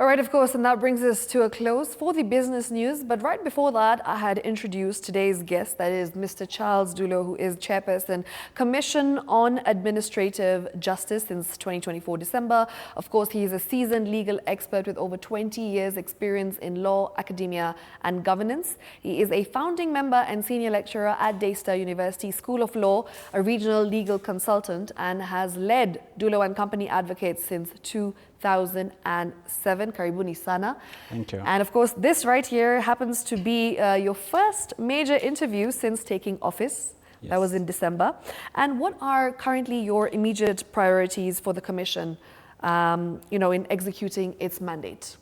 All right, of course, and that brings us to a close for the business news. But right before that, I had introduced today's guest, that is Mr. Charles Dulo, who is Chairperson, Commission on Administrative Justice since 2024 December. Of course, he is a seasoned legal expert with over 20 years experience in law, academia and governance. He is a founding member and senior lecturer at Daystar University School of Law, a regional legal consultant, and has led Dulo and Company Advocates since 2007. Karibuni sana. Thank you. And of course, this right here happens to be your first major interview since taking office. Yes. That was in December. And what are currently your immediate priorities for the Commission, in executing its mandate?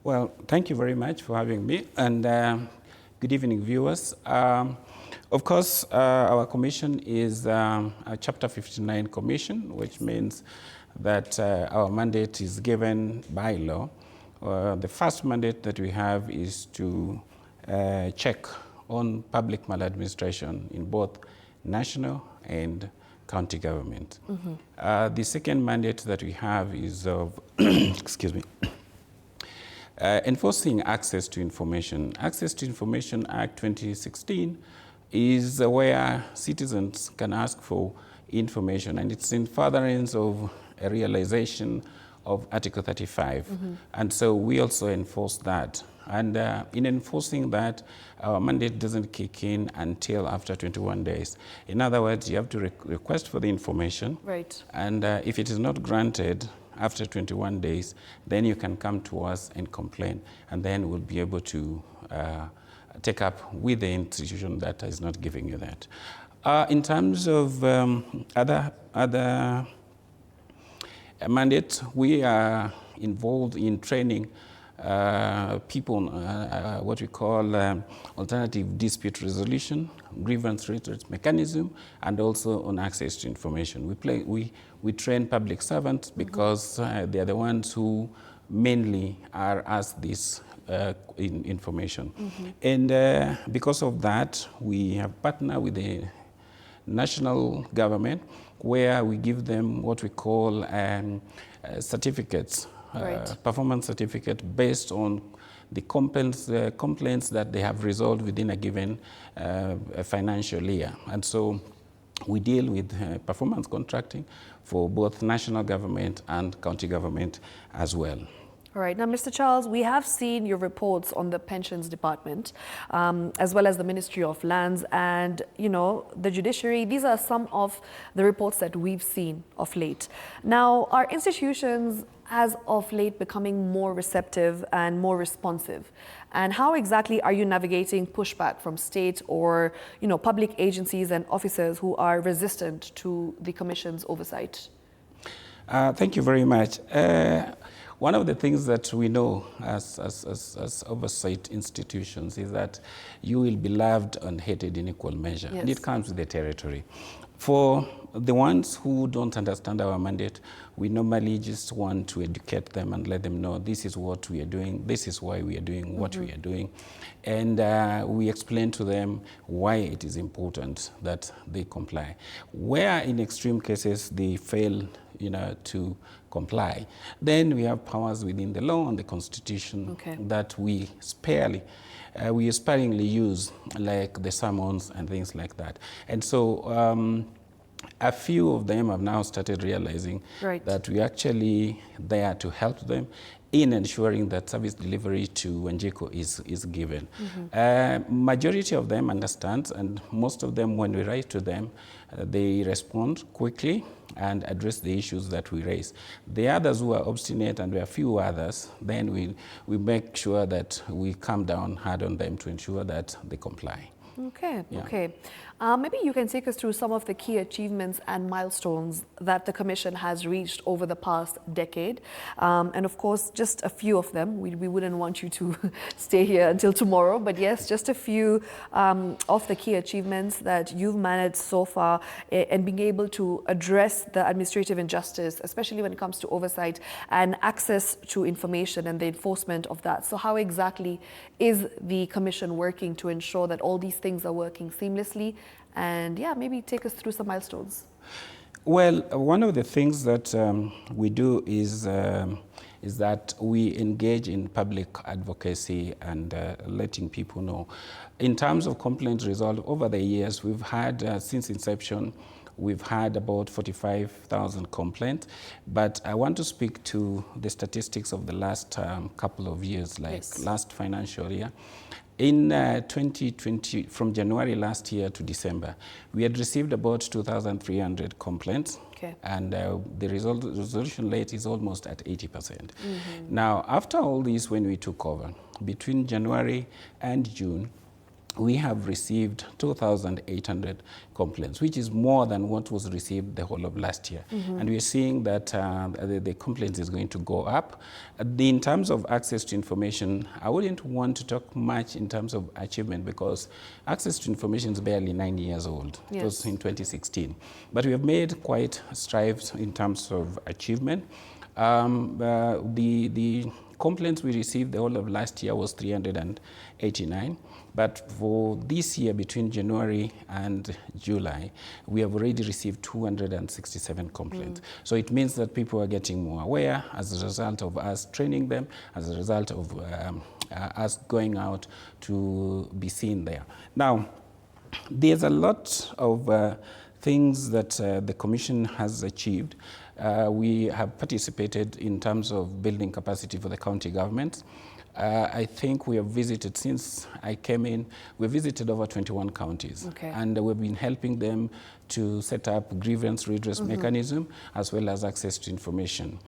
Well, thank you very much for having me, and good evening, viewers. Of course, our commission is a Chapter 59 commission, which means that our mandate is given by law. The first mandate that we have is to check on public maladministration in both national and county government. Mm-hmm. The second mandate that we have is of, excuse me, enforcing access to information. Access to Information Act 2016 is where citizens can ask for information, and it's in furtherance of a realization of Article 35. Mm-hmm. And so we also enforce that. And in enforcing that, our mandate doesn't kick in until after 21 days. In other words, you have to request for the information. Right. And if it is not granted after 21 days, then you can come to us and complain. And then we'll be able to take up with the institution that is not giving you that. In terms of other mandates, we are involved in training people what we call alternative dispute resolution, grievance redress mechanism, and also on access to information. We train public servants because they are the ones who mainly are asked this information. Mm-hmm. And because of that, we have partnered with the national government, where we give them what we call certificates, right. Performance certificate based on the complaints that they have resolved within a given financial year. And so we deal with performance contracting for both national government and county government as well. All right. Now, Mr. Charles, we have seen your reports on the Pensions Department, as well as the Ministry of Lands and, the judiciary. These are some of the reports that we've seen of late. Now, are institutions as of late becoming more receptive and more responsive? And how exactly are you navigating pushback from state or, public agencies and officers who are resistant to the Commission's oversight? Thank you very much. One of the things that we know as oversight institutions is that you will be loved and hated in equal measure. Yes. And it comes with the territory. For the ones who don't understand our mandate, we normally just want to educate them and let them know this is what we are doing, this is why we are doing what we are doing. And we explain to them why it is important that they comply. Where in extreme cases they fail to comply, then we have powers within the law and the Constitution that we sparingly use, like the summons and things like that. And so a few of them have now started realizing that we actually there to help them in ensuring that service delivery to Wanjiku is given. Mm-hmm. Majority of them understand, and most of them, when we write to them, they respond quickly and address the issues that we raise. The others who are obstinate, and there are a few others, then we make sure that we come down hard on them to ensure that they comply. Okay, yeah. Okay. Maybe you can take us through some of the key achievements and milestones that the Commission has reached over the past decade. And of course, just a few of them. We wouldn't want you to stay here until tomorrow, but yes, just a few of the key achievements that you've managed so far and being able to address the administrative injustice, especially when it comes to oversight and access to information and the enforcement of that. So how exactly is the Commission working to ensure that all these things are working seamlessly? And yeah, maybe take us through some milestones. Well, one of the things that we do is that we engage in public advocacy and letting people know. In terms of complaint resolved over the years, we've had, since inception, we've had about 45,000 complaints, but I want to speak to the statistics of the last couple of years, like last financial year. In 2020, from January last year to December, we had received about 2,300 complaints, and the resolution rate is almost at 80%. Now, after all this, when we took over, between January and June, we have received 2,800 complaints, which is more than what was received the whole of last year. And we're seeing that the complaints is going to go up. In terms of access to information, I wouldn't want to talk much in terms of achievement because access to information is barely 9 years old. It was in 2016. But we have made quite strides in terms of achievement. The complaints we received the whole of last year was 389. But for this year, between January and July, we have already received 267 complaints. So it means that people are getting more aware as a result of us training them, as a result of us going out to be seen there. Now, there's a lot of things that the Commission has achieved. We have participated in terms of building capacity for the county governments. I think we have visited, since I came in, we visited over 21 counties. And we've been helping them to set up grievance redress mechanism as well as access to information.